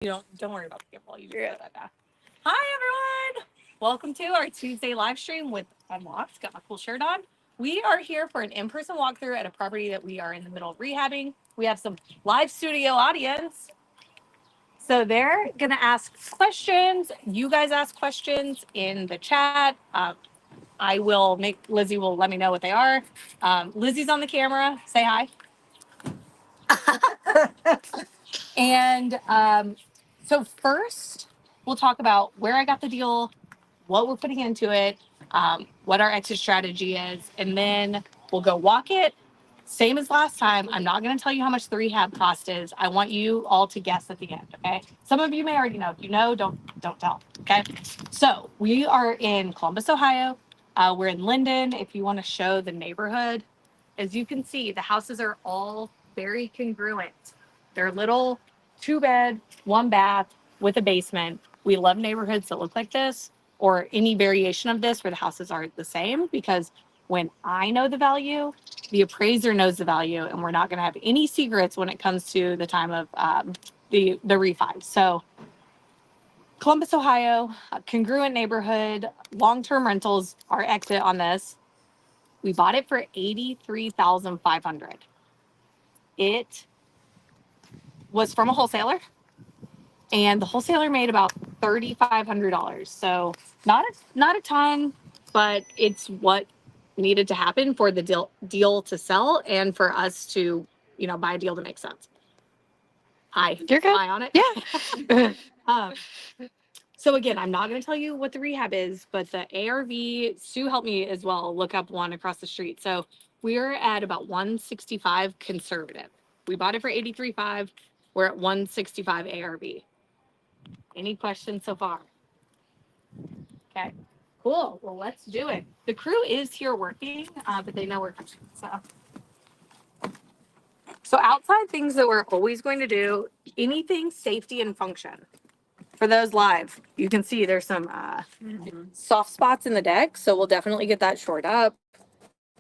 Don't worry about the gimbal. You just go like that. Hi everyone! Welcome to our Tuesday live stream with Unlocked. Got my cool shirt on. We are here for an in-person walkthrough at a property that we are in the middle of rehabbing. We have some live studio audience. So they're gonna ask questions. You guys ask questions in the chat. Lizzie will let me know what they are. Lizzie's on the camera. Say hi. And so first, we'll talk about where I got the deal, what we're putting into it, what our exit strategy is, and then we'll go walk it. Same as last time. I'm not going to tell you how much the rehab cost is. I want you all to guess at the end. Okay. Some of you may already know. If you know, don't tell. Okay. So we are in Columbus, Ohio. We're in Linden. If you want to show the neighborhood, as you can see, the houses are all very congruent. They're little 2-bed, 1-bath with a basement. We love neighborhoods that look like this or any variation of this where the houses are the same, because when I know the value, the appraiser knows the value, and we're not going to have any secrets when it comes to the time of the refi. So Columbus, Ohio, a congruent neighborhood, long-term rentals, our exit on this. We bought it for $83,500. It was from a wholesaler, and the wholesaler made about $3,500. So not a ton, but it's what needed to happen for the deal to sell and for us to, buy a deal to make sense. Hi, You're good. Hi on it. Yeah. So again, I'm not going to tell you what the rehab is, but the ARV, Sue helped me as well look up one across the street. So we're at about 165 conservative. We bought it for 83.5. We're at 165 ARV. Any questions so far? Okay, cool. Well, let's do it. The crew is here working, but they know we're coming. So outside things that we're always going to do, anything safety and function. For those live, you can see there's some soft spots in the deck, so we'll definitely get that shored up.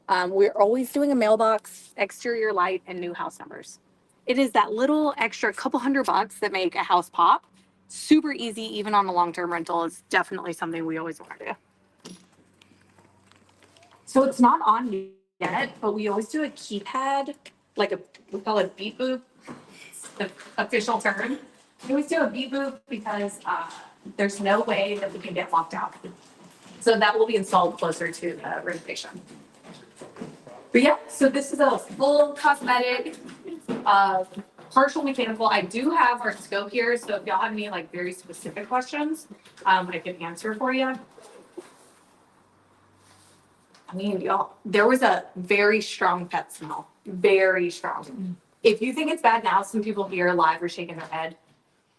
We're always doing a mailbox, exterior light, and new house numbers. It is that little extra couple $100 that make a house pop. Super easy, even on a long-term rental. It's definitely something we always want to do. So it's not on yet, but we always do a keypad, we call it beep boop, the official term. We always do a beep boop because there's no way that we can get locked out. So that will be installed closer to the renovation. But yeah, so this is a full cosmetic, partial mechanical. I do have our scope here, so if y'all have any very specific questions, I can answer for you. I mean, y'all, there was a very strong pet smell, very strong. If you think it's bad now, some people here live are shaking their head.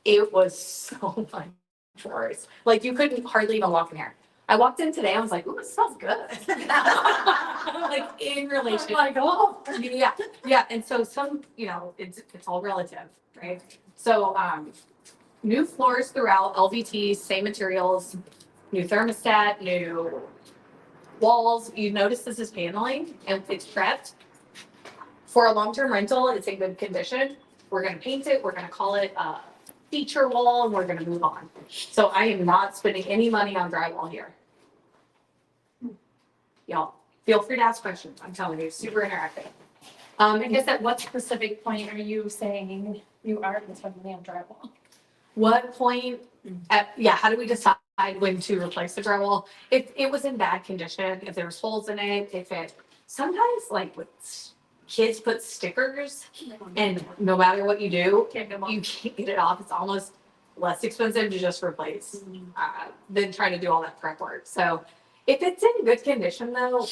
It was so much worse. You couldn't hardly even walk in here. I walked in today, I was like, ooh, it smells good. In relation. Oh, yeah. And so it's all relative, right? So new floors throughout, LVT, same materials, new thermostat, new walls. You notice this is paneling and it's prepped. For a long-term rental, it's in good condition. We're gonna paint it, we're gonna call it a feature wall, and we're gonna move on. So I am not spending any money on drywall here. Y'all, feel free to ask questions. I'm telling you, super interactive. I guess at what specific point are you saying you are spending on drywall? What point, how do we decide when to replace the drywall? If it was in bad condition, if there's holes in it, sometimes with kids put stickers and no matter what you do, you can't get it off. It's almost less expensive to just replace than trying to do all that prep work. So if it's in good condition though,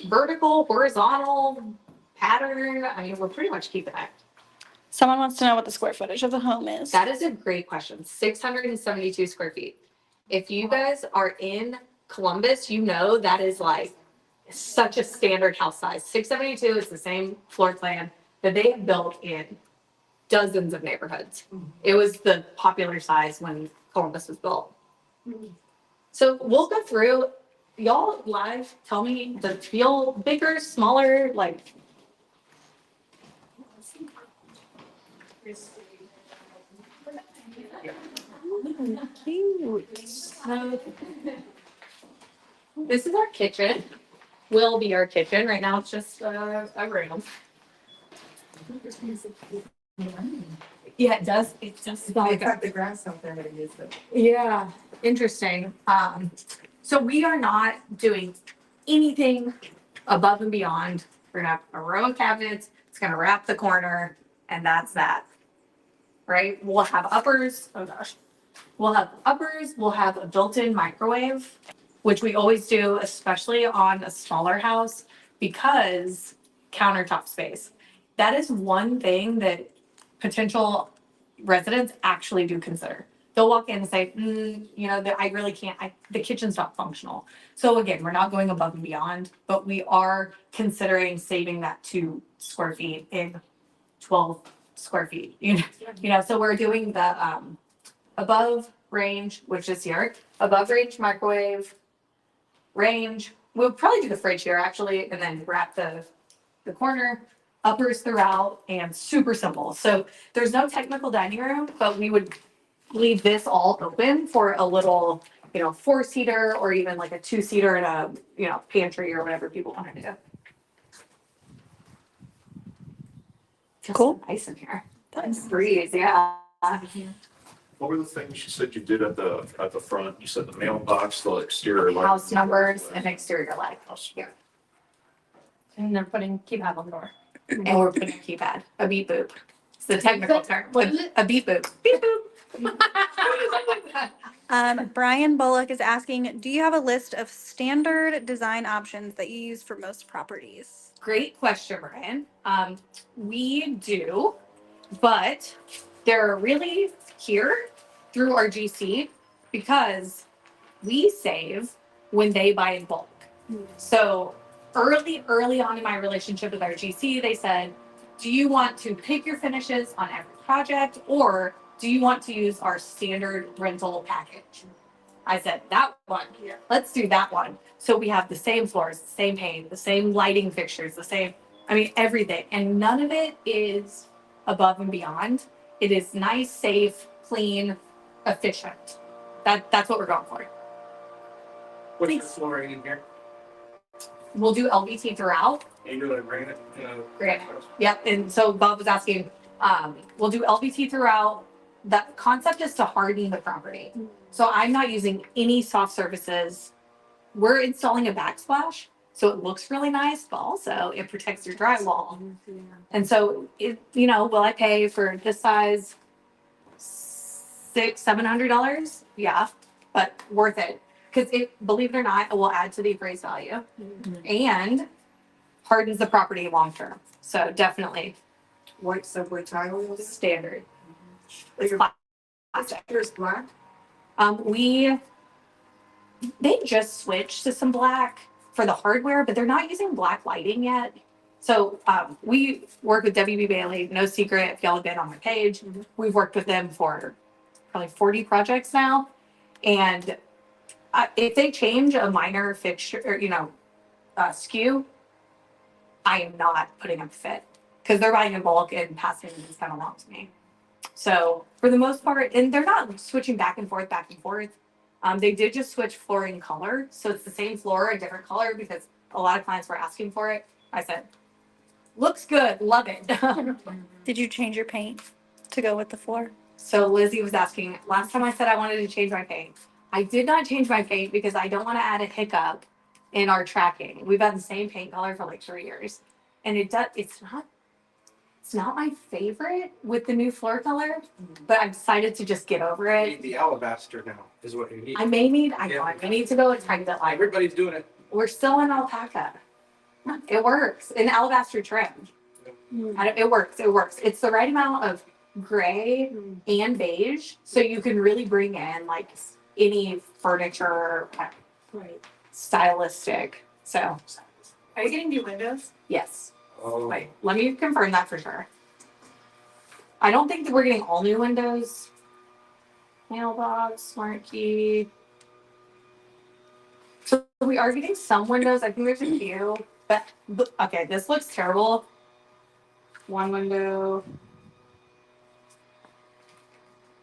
vertical, horizontal, pattern, we're pretty much keeping it. Someone wants to know what the square footage of the home is. That is a great question. 672 square feet. If you guys are in Columbus, that is such a standard house size. 672 is the same floor plan that they have built in dozens of neighborhoods. It was the popular size when Columbus was built. So we'll go through. Y'all live, tell me, does it feel bigger, smaller, mode. This is our kitchen. Will be our kitchen. Right now it's just a room. Yeah, it does. It does. I cut the grass out there and used it. Yeah, interesting. So we are not doing anything above and beyond. We're gonna have a row of cabinets. It's gonna wrap the corner, and that's that. Right? We'll have uppers. Oh gosh. We'll have uppers. We'll have a built-in microwave, which we always do, especially on a smaller house, because countertop space. That is one thing that potential residents actually do consider. They'll walk in and say, I really can't, the kitchen's not functional. So again, we're not going above and beyond, but we are considering saving that 2 square feet in 12 square feet. So we're doing the above range, which is here, above range microwave, range. We'll probably do the fridge here actually, and then wrap the corner, uppers throughout, and super simple. So there's no technical dining room, but we would leave this all open for a little, 4-seater or even like a 2-seater in a, pantry or whatever people want to do. Feels Cool. so nice in here. Nice breeze, yeah. What were the things you said you did at the front? You said the mailbox, the exterior light. House numbers and exterior light. Yeah. And they're putting keypad on the door. And we're putting a keypad, a beep boop. It's the technical term. What is it? A beep boop. Beep boop. Brian Bullock is asking, do you have a list of standard design options that you use for most properties? Great question, Brian. We do, but they're really here through our GC because we save when they buy in bulk. So early on in my relationship with our GC, they said, do you want to pick your finishes on every project or do you want to use our standard rental package? I said, that one. Let's do that one. So we have the same floors, the same paint, the same lighting fixtures, everything. And none of it is above and beyond. It is nice, safe, clean, efficient. That's what we're going for. What's your flooring in here? We'll do LVT throughout. You do like granite? Granite. Yep. And so Bob was asking, we'll do LVT throughout. The concept is to harden the property. So I'm not using any soft surfaces. We're installing a backsplash, so it looks really nice, but also it protects your drywall. And so will I pay for this size $600-700? Yeah, but worth it. Because believe it or not, it will add to the appraised value and hardens the property long term. So definitely White subway tile is it? standard. It's Your plastic. Here's black. They just switched to some black for the hardware, but they're not using black lighting yet. So we work with WB Bailey, no secret. If y'all have been on my page, we've worked with them for probably 40 projects now. And if they change a minor fixture, or, SKU, I am not putting them fit because they're buying in bulk and passing them kind of along to me. So for the most part, and they're not switching back and forth. They did just switch flooring color. So it's the same floor, a different color because a lot of clients were asking for it. I said, looks good, love it. Did you change your paint to go with the floor? So Lizzie was asking, last time I said I wanted to change my paint. I did not change my paint because I don't want to add a hiccup in our tracking. We've had the same paint color for like 3 years. And it's not my favorite with the new floor color, but I'm decided to just get over You it. need the alabaster now is what you need. I may need to go and try that light. Everybody's doing it. We're still in alpaca. It works. In alabaster trim. It works. It's the right amount of gray and beige. So you can really bring in like any furniture, stylistic. So Are you getting new windows? yes. Oh, Wait, let me confirm that for sure. I don't think that we're getting all new windows. Mailbox, smart key. So we are getting some windows. I think there's a few, but okay, this looks terrible. One window.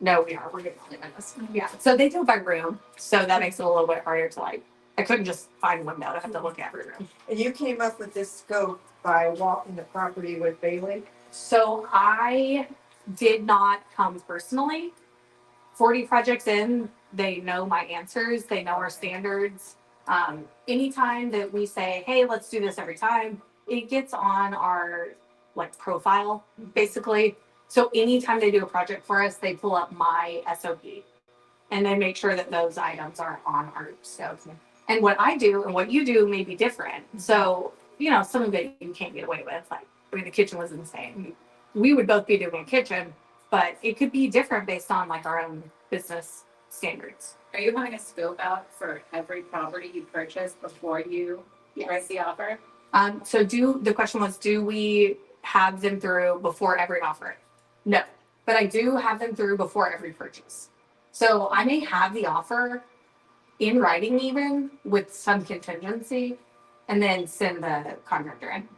No, we are. We're getting all this. Yeah. So they do it by room. So that makes it a little bit harder to like, I couldn't just find one window. I have to look at every room. And you came up with this scope by walking the property with Bailey? So I did not come personally. 40 projects in, they know my answers. They know our standards. Anytime that we say, hey, let's do this every time, it gets on our like profile, basically. So anytime they do a project for us, they pull up my SOP and they make sure that those items are on our scope. And what I do and what you do may be different. So, you know, some of it you can't get away with. Like, I mean, the kitchen was insane. We would both be doing a kitchen, but it could be different based on like our own business standards. Are you having a scope out for every property you purchase before you write the offer? So the question was, do we have them through before every offer? No, but I do have them through before every purchase. So I may have the offer in writing even with some contingency and then send the contractor in.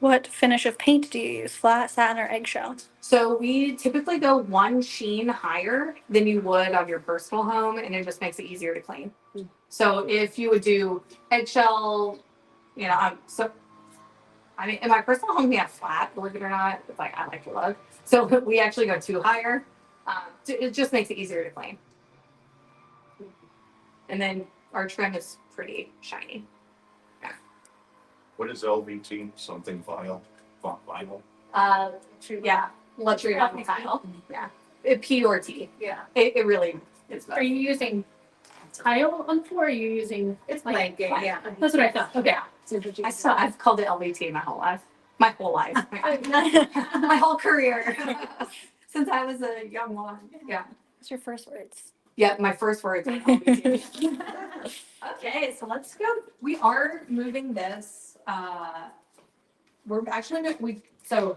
What finish of paint do you use? Flat, satin, or eggshell? So we typically go one sheen higher than you would on your personal home, and it just makes it easier to clean. So if you would do eggshell, you know, I mean, in my personal home, we have flat, believe it or not. It's like, I like to look. So we actually go two higher. It just makes it easier to clean. And then our trim is pretty shiny. What is LVT? Something vinyl? Yeah, luxury vinyl tile. Yeah, P or T. Yeah. It really is. Are you using tile on the floor? Or are you using? It's like, blanket, yeah. That's what I thought. Okay. Yeah. I've called it LVT my whole life. My whole life. My whole career. Since I was a young one. Yeah. What's your first words? Yeah, my first words are LVT. Okay, so let's go. We are moving this. We're actually so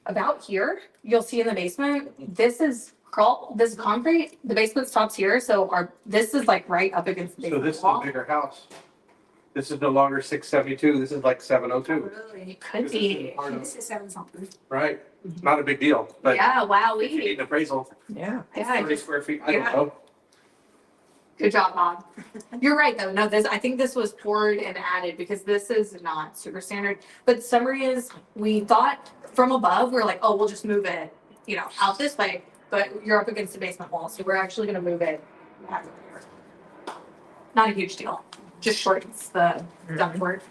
about here, you'll see in the basement, this is concrete. The basement stops here, so this is like right up against the So basement this is a wall. bigger house. This is no longer 672, this is like 702. It could This is be. part of- This is 7 something. Right, not a big deal, but Yeah, wow, if you need an appraisal, Yeah. 30 square feet, I don't Yeah. know. Good job, Bob. You're right, though. No, I think this was poured and added because this is not super standard. But the summary is, we thought from above, we're like, oh, we'll just move it, you know, out this way. But you're up against the basement wall, so we're actually going to move it back over here. Not a huge deal. Just shortens the ductwork.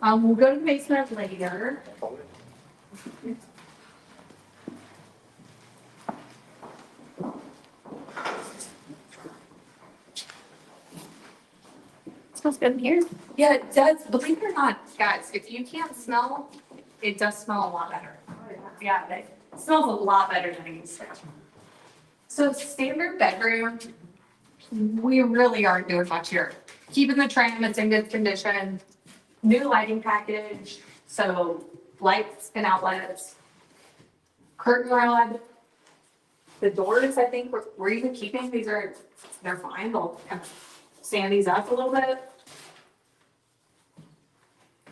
We'll go to the basement later. Smells good in here. Yeah, it does. Believe it or not, guys, if you can't smell, it does smell a lot better. Yeah, it smells a lot better than it used to. So standard bedroom, we really aren't doing much here. Keeping the trim, it's in good condition. New lighting package, so lights and outlets. Curtain rod. The doors, I think, we're even keeping, they're fine. They'll kind of sand these up a little bit.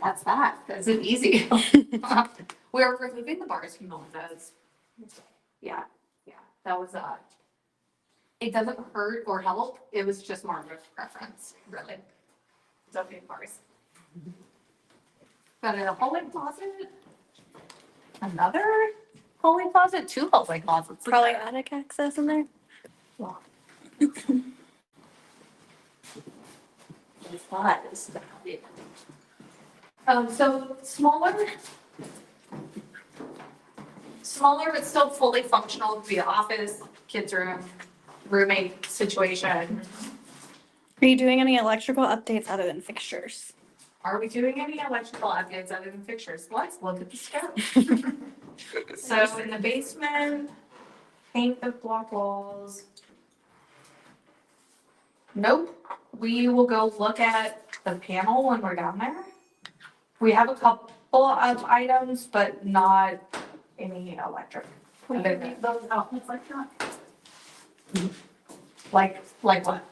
That's that. That's it easy. We're removing the bars from the windows. Yeah, that was it doesn't hurt or help. It was just more of a preference, really. Don't need bars. Got a hallway closet. Another hallway closet, 2 hallway closets. Probably attic access in there. Wow. Size. So smaller, but still fully functional to be an office, kids' room, roommate situation. Are you doing any electrical updates other than fixtures? Are we doing any electrical updates other than fixtures? Let's look at the scope. So in the basement, paint the block walls. Nope, we will go look at the panel when we're down there. We have a couple of items, but not any electric. Can you make those outlets like that? Like what?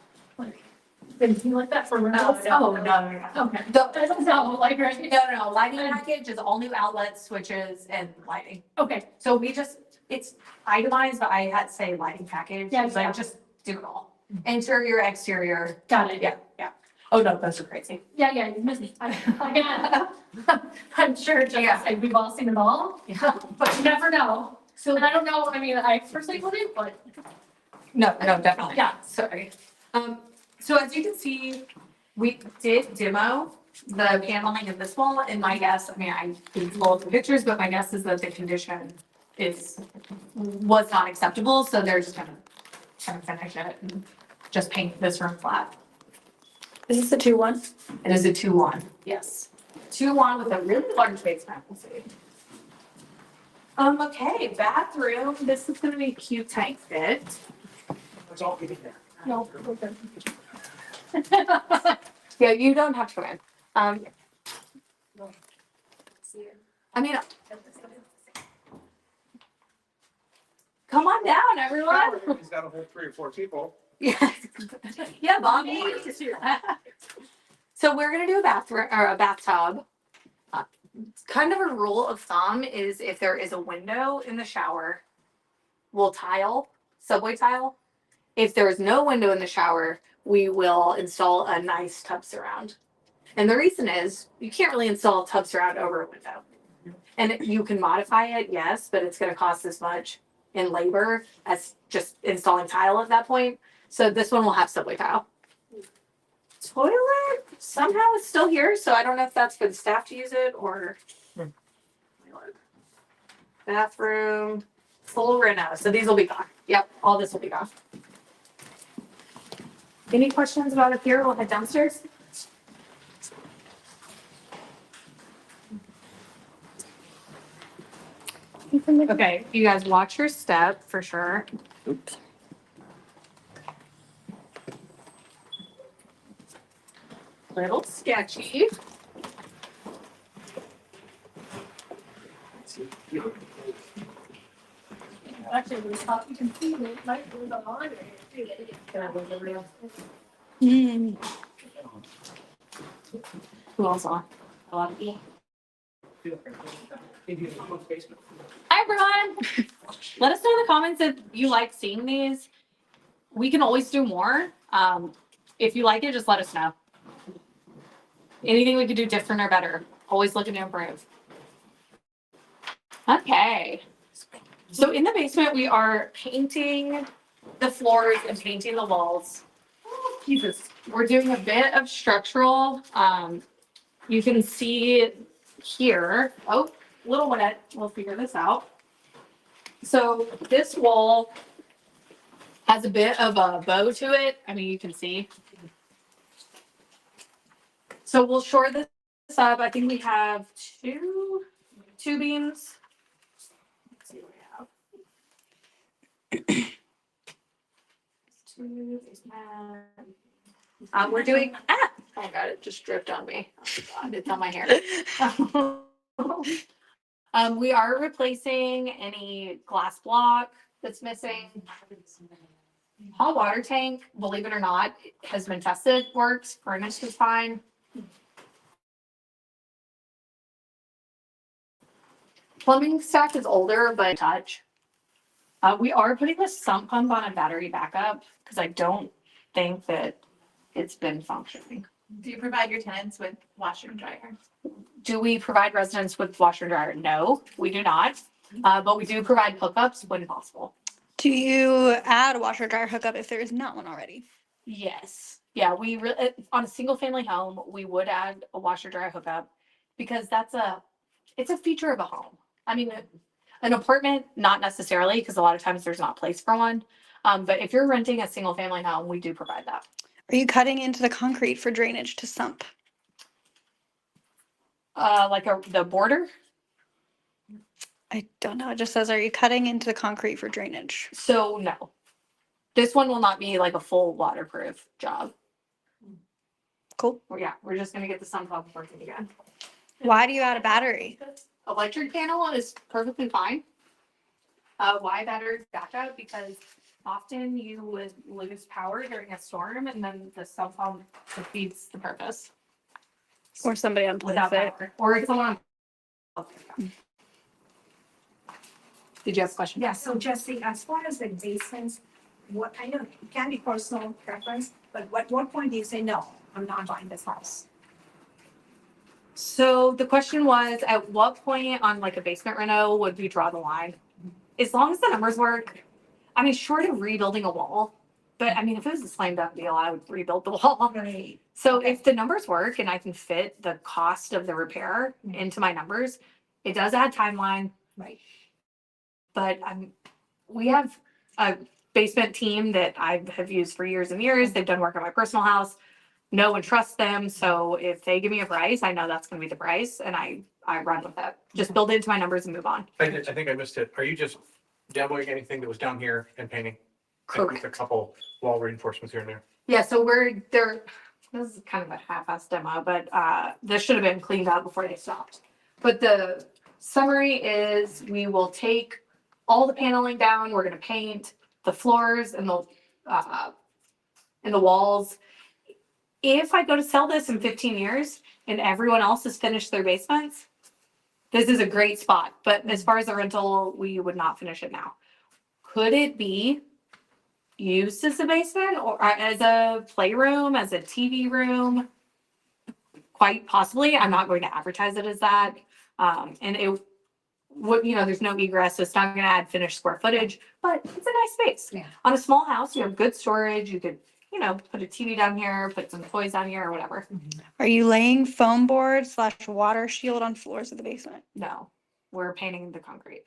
Anything like that for rentals? Oh, no. Okay. The, That doesn't sound like right. no, lighting package is all new outlets, switches, and lighting. Okay. So we just, it's itemized, but I had to say lighting package. Yeah, It's like yeah. just do it all. Interior, exterior. Got it. Yeah, yeah. Oh, no, those are crazy. Yeah, you missed me. Again, I'm sure, just like, we've all seen it all, Yeah. but you never know. So, and I don't know, I mean, I personally wouldn't, but No, definitely. Yeah. Sorry. So as you can see, we did demo the paneling of this wall, and my guess, I mean, I didn't pull up the pictures, but my guess is that the condition was not acceptable, so they're just gonna finish it and just paint this room flat. Is this the 2-1? It is a 2-1, yes. 2-1 with a really large basement, we'll see. Okay, bathroom, this is gonna be a cute tight fit. Let's all get in there. no, we're good. Yeah, you don't have to come in. I mean, come on down, everyone. He's got a whole 3 or 4 people. Yeah, yeah, Bobby. So we're gonna do a bathroom or a bathtub. Kind of a rule of thumb is if there is a window in the shower, we'll tile, subway tile. If there is no window in the shower, we will install a nice tub surround. And the reason is you can't really install a tub surround over a window. And you can modify it, yes, but it's gonna cost as much in labor as just installing tile at that point. So this one will have subway tile. Toilet somehow it's still here, so I don't know if that's for the staff to use it or. Bathroom, full reno, so these will be gone. Yep, all this will be gone. Any questions about up here? We'll head downstairs. Okay, you guys watch your step for sure. Oops. Little sketchy. Actually, we thought you can see it, like, it was a laundry. Who else on? A lot of people. Basement. Hi, everyone. Let us know in the comments if you like seeing these. We can always do more. If you like it, just let us know. Anything we could do different or better. Always looking to improve. Okay. So in the basement, we are painting the floors and painting the walls. Oh, Jesus. We're doing a bit of structural. You can see here. Oh, little wet. We'll figure this out. So this wall has a bit of a bow to it. I mean, you can see. So we'll shore this up. I think we have two beams. Let's see what we have. Two, we're doing, oh God, it just dripped on me. Oh God, it's on my hair. We are replacing any glass block that's missing. Hot water tank, believe it or not, has been tested, works, furnace was fine. Plumbing stack is older, but touch. We are putting the sump pump on a battery backup because I don't think that it's been functioning. Do you provide your tenants with washer and dryer? Do we provide residents with washer and dryer? No, we do not. But we do provide hookups when possible. Do you add a washer dryer hookup if there is not one already? Yes. Yeah, on a single family home, we would add a washer dryer hookup because it's a feature of a home. I mean, an apartment, not necessarily, because a lot of times there's not place for one. But if you're renting a single family home, we do provide that. Are you cutting into the concrete for drainage to sump? Like the border. I don't know. It just says, are you cutting into the concrete for drainage? So no, this one will not be like a full waterproof job. Cool. We're just gonna get the sump pump working again. Why do you add a battery? Electric panel is perfectly fine. Why battery backup? Because often you would lose power during a storm and then the sump pump defeats the purpose. Or somebody unplugs Without it. power. Or if someone. Did you have a question? Yeah, so Jesse, as far as the basements, what, I know it can be personal preference, but what point do you say, no, I'm not buying this house? So the question was, at what point on like a basement reno would we draw the line? As long as the numbers work, I mean, short of rebuilding a wall, but I mean, if it was a slam dunk deal, I would rebuild the wall. Right. So if the numbers work and I can fit the cost of the repair into my numbers, it does add timeline. Right. But we have a basement team that I have used for years and years. They've done work on my personal house. Know and trust them. So if they give me a price, I know that's going to be the price, and I run with it. Just build it into my numbers and move on. I think I missed it. Are you just demoing anything that was down here and painting? Correct. With a couple wall reinforcements here and there. Yeah. So we're there. This is kind of a half-assed demo, but this should have been cleaned up before they stopped. But the summary is, we will take all the paneling down. We're going to paint the floors and the walls. If I go to sell this in 15 years and everyone else has finished their basements, this is a great spot. But as far as the rental, we would not finish it now. Could it be used as a basement or as a playroom, as a TV room? Quite possibly. I'm not going to advertise it as that. And it would, there's no egress, so it's not going to add finished square footage, but it's a nice space. Yeah. On a small house, you have good storage. You could, put a TV down here, put some toys down here or whatever. Are you laying foam board / water shield on floors of the basement? No, we're painting the concrete.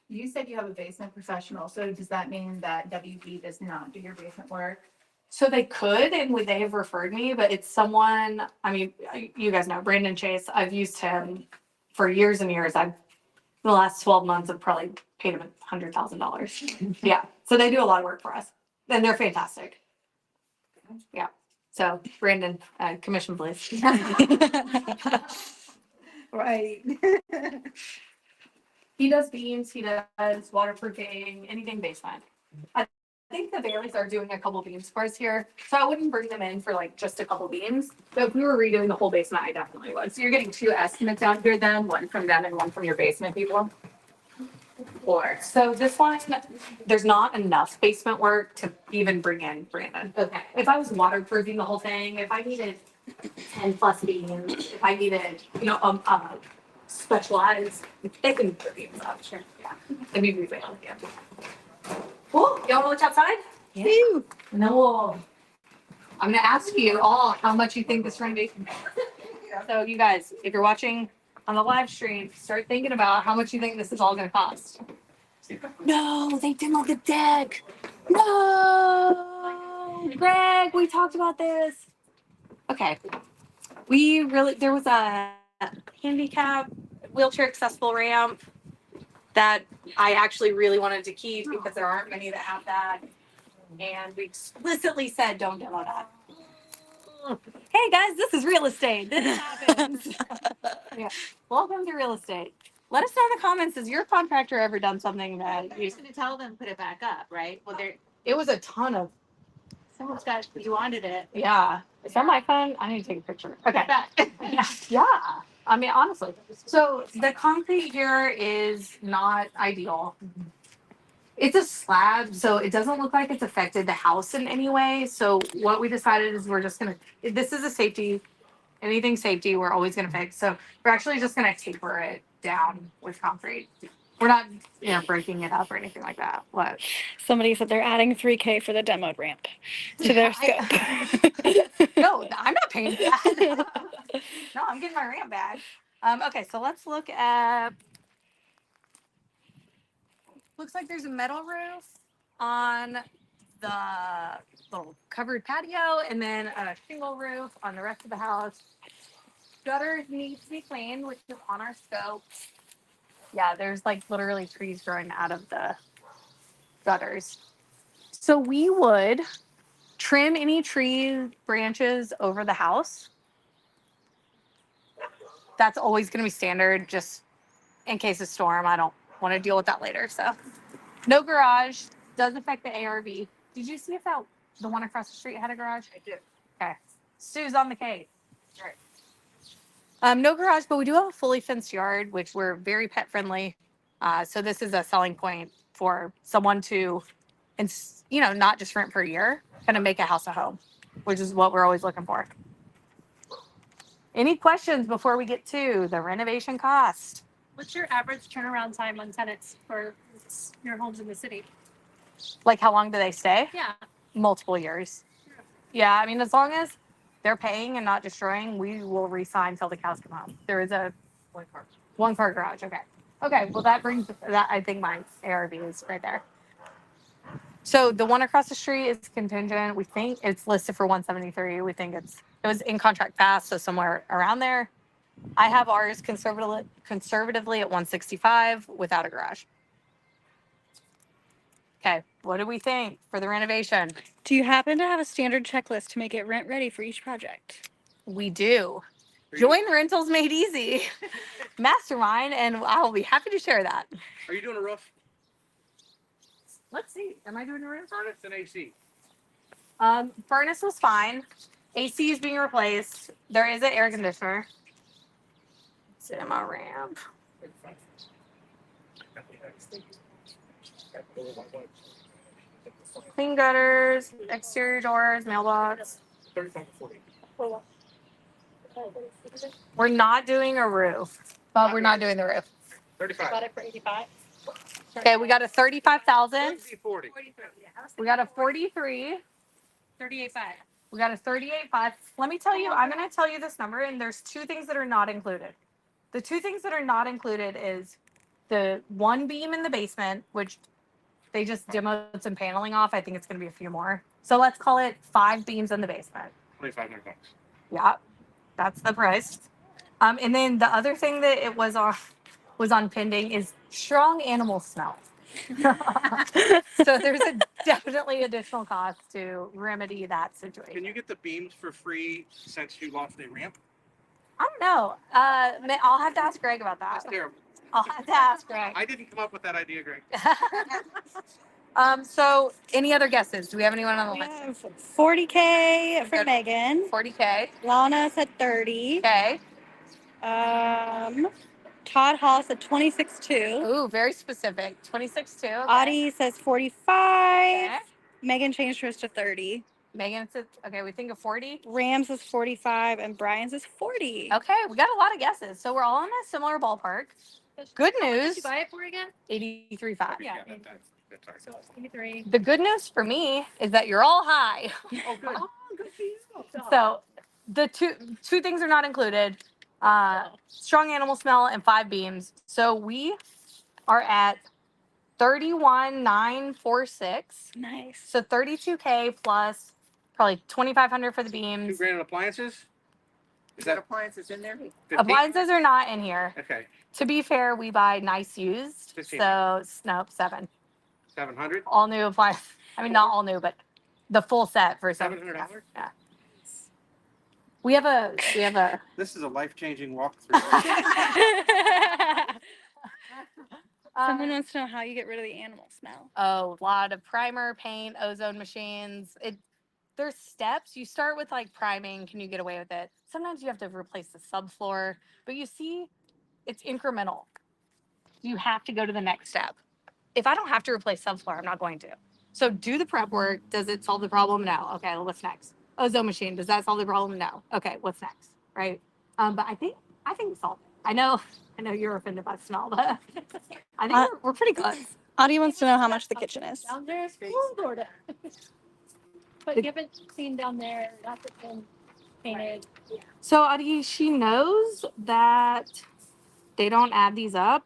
You said you have a basement professional, so does that mean that WB does not do your basement work? So they could, and they have referred me, but it's someone, I mean, you guys know Brandon Chase. I've used him for years and years. The last 12 months, I've probably paid him $100,000. Yeah. So they do a lot of work for us, and they're fantastic. Yeah. So Brandon, commission please. Right. He does beams, he does waterproofing, anything basement. I think the Baileys are doing a couple beams for us here, so I wouldn't bring them in for like just a couple beams. But if we were redoing the whole basement, I definitely would. So you're getting two estimates out here then, one from them and one from your basement people? Or, So this one, there's not enough basement work to even bring in Brandon. okay. If I was waterproofing the whole thing, if I needed 10 plus beams, if I needed, specialized, they can put beams up. Sure. Yeah. Let me read it again. Cool. Y'all wanna look outside? Yeah. And then I'm gonna ask you all how much you think this renovation is. So you guys, if you're watching on the live stream, start thinking about how much you think this is all gonna cost. No, they demoed the deck. No, Greg, we talked about this. Okay. There was a handicap wheelchair accessible ramp that I actually really wanted to keep because there aren't many that have that. And we explicitly said, don't demo that. Hey guys, this is real estate. This happens. Yeah. Welcome to real estate. Let us know in the comments, has your contractor ever done something that You're gonna tell them, put it back up, right? Well, it was a ton of, someone's got, you wanted it. yeah. Is that my phone? I need to take a picture. Okay. Back. Yeah. I mean, honestly. So the concrete here is not ideal. It's a slab, so it doesn't look like it's affected the house in any way. So what we decided is this is a safety, anything safety, we're always gonna fix. So we're actually just gonna taper it down with concrete. We're not, breaking it up or anything like that. What? Somebody said they're adding $3,000 for the demoed ramp to their scope. No, I'm not paying for that. No, I'm getting my ramp back. Okay, so let's look at. Looks like there's a metal roof on the little covered patio, and then a shingle roof on the rest of the house. Gutters need to be cleaned, which is on our scope. Yeah, there's like literally trees growing out of the gutters. So we would trim any tree branches over the house. That's always going to be standard, just in case of storm. I don't want to deal with that later. So no garage, does affect the ARV. Did you see if the one across the street had a garage? I did. Okay. Sue's on the case. Right. No garage, but we do have a fully fenced yard, which we're very pet friendly. So this is a selling point for someone to, and not just rent per year, kind of make a house a home, which is what we're always looking for. Any questions before we get to the renovation cost? What's your average turnaround time on tenants for your homes in the city? Like, how long do they stay? Yeah. Multiple years. Yeah, I mean, as long as they're paying and not destroying, we will re-sign till the cows come home. There is a one car garage. Okay. Okay. Well, that brings that. I think my ARV is right there. So the one across the street is contingent. We think it's listed for 173. We think it was in contract past, so somewhere around there. I have ours conservatively at 165 without a garage. Okay, what do we think for the renovation? Do you happen to have a standard checklist to make it rent ready for each project? We do. Join Rentals Made Easy, Mastermind, and I'll be happy to share that. Are you doing a roof? Let's see. Am I doing a roof? Furnace and AC. Furnace was fine. AC is being replaced. There is an air conditioner. Cinema ramp. Clean gutters, exterior doors, mailbox. We're not doing a roof, but we're not doing the roof. 35. Got it for 85? Okay, we got a 35,000. 40. We got a 43. 38.5. We got a 38.5. Let me tell you, I'm going to tell you this number, and there's two things that are not included. The two things that are not included is the one beam in the basement, which they just demoed some paneling off. I think it's going to be a few more. So let's call it 5 beams in the basement. $2,500. Yeah, that's the price. And then the other thing that it was on pending is strong animal smell. So there's definitely additional cost to remedy that situation. Can you get the beams for free since you lost the ramp? I don't know. I'll have to ask Greg about that. That's terrible. I'll have to ask Greg. I didn't come up with that idea, Greg. So any other guesses? Do we have anyone on the We list? have 40K for Good. Megan. 40K. Lana said 30. Okay. Todd Hall said 26.2. Ooh, very specific. 26 too. Okay. Audie says 45. Okay. Megan changed hers to 30. Megan said, okay, we think of 40. Rams is 45 and Brian's is 40. Okay, we got a lot of guesses. So we're all in a similar ballpark. Good What did news. you buy it for again? 83.5. Yeah. That's all right. So 83. The good news for me is that you're all high. Oh, good. Good for you. So the two things are not included. Strong animal smell and 5 beams. So we are at 31,946. Nice. So 32K plus probably 2,500 for the beams. $2,000 in appliances? Is that appliances in there? 15? Appliances are not in here. Okay. To be fair, we buy nice used. 15. So nope, 7. 700? All new appliance. I mean, not all new, but the full set for $700? Yeah. We have a. This is a life-changing walkthrough. Someone wants to know how you get rid of the animal smell. A lot of primer, paint, ozone machines. There's steps. You start with like priming. Can you get away with it? Sometimes you have to replace the subfloor, but you see, it's incremental. You have to go to the next step. If I don't have to replace subfloor, I'm not going to. So do the prep work. Does it solve the problem? No. Okay, well, what's next? Ozone machine. Does that solve the problem? No. Okay, what's next? Right. But I think we solved it. I know you're offended by smell, but I think we're pretty good. Audie wants to know how much the kitchen is. Downstairs, Florida. But you haven't seen down there, that's been painted. So Audie, she knows that they don't add these up.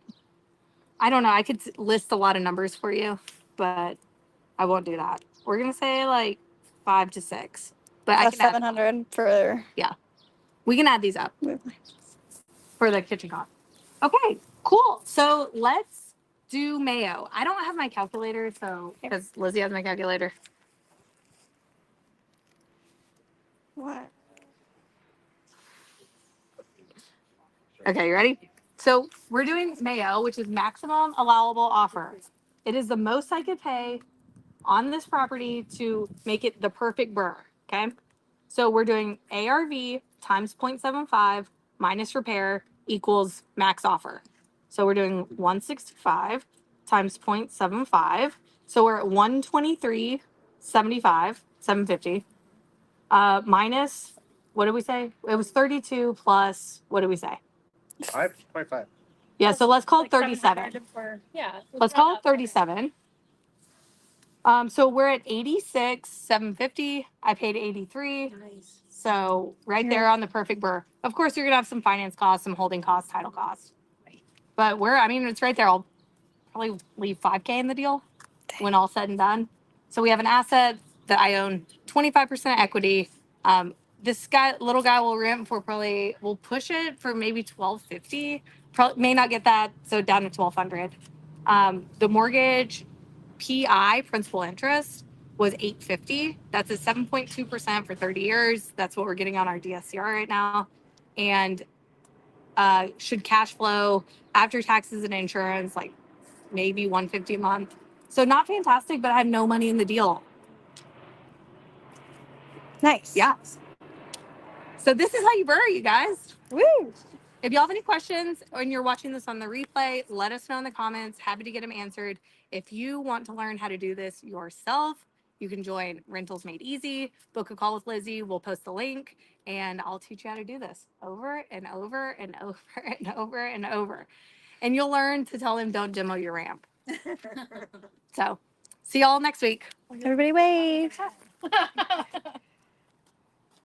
I don't know. I could list a lot of numbers for you, but I won't do that. We're gonna say like 5 to 6. But I Plus can add, 700 for. we can add these up for the kitchen cost. Okay, cool. So let's do Mayo. I don't have my calculator, so because Lizzie has my calculator. What? Okay, you ready? So we're doing Mayo, which is maximum allowable offer. It is the most I could pay on this property to make it the perfect BRRRR. Okay. So we're doing ARV times 0.75 minus repair equals max offer. So we're doing 165 times 0.75. So we're at 123.75, 750. Minus, what did we say? It was 32 plus, what did we say? 5.5. Yeah, so let's call it Like 37. 700 for- yeah. Let's call it 37. So we're at 86,750. I paid 83. Nice. So right there on the perfect BRRRR. Of course, you're gonna have some finance costs, some holding costs, title costs. But it's right there. I'll probably leave 5K in the deal when all said and done. So we have an asset that I own 25% equity. This little guy will rent for we'll push it for maybe 1250. Probably may not get that, so down to 1200. The mortgage PI, principal interest, was 850. That's a 7.2% for 30 years. That's what we're getting on our DSCR right now. And should cash flow after taxes and insurance, like maybe 150 a month. So not fantastic, but I have no money in the deal. Nice. Yeah. So this is how you BRRRR, you guys. Woo. If y'all have any questions and you're watching this on the replay, let us know in the comments. Happy to get them answered. If you want to learn how to do this yourself, you can join Rentals Made Easy, book a call with Lizzie. We'll post the link and I'll teach you how to do this over and over and over and over and over. And you'll learn to tell him don't demo your ramp. So see y'all next week. Everybody wave.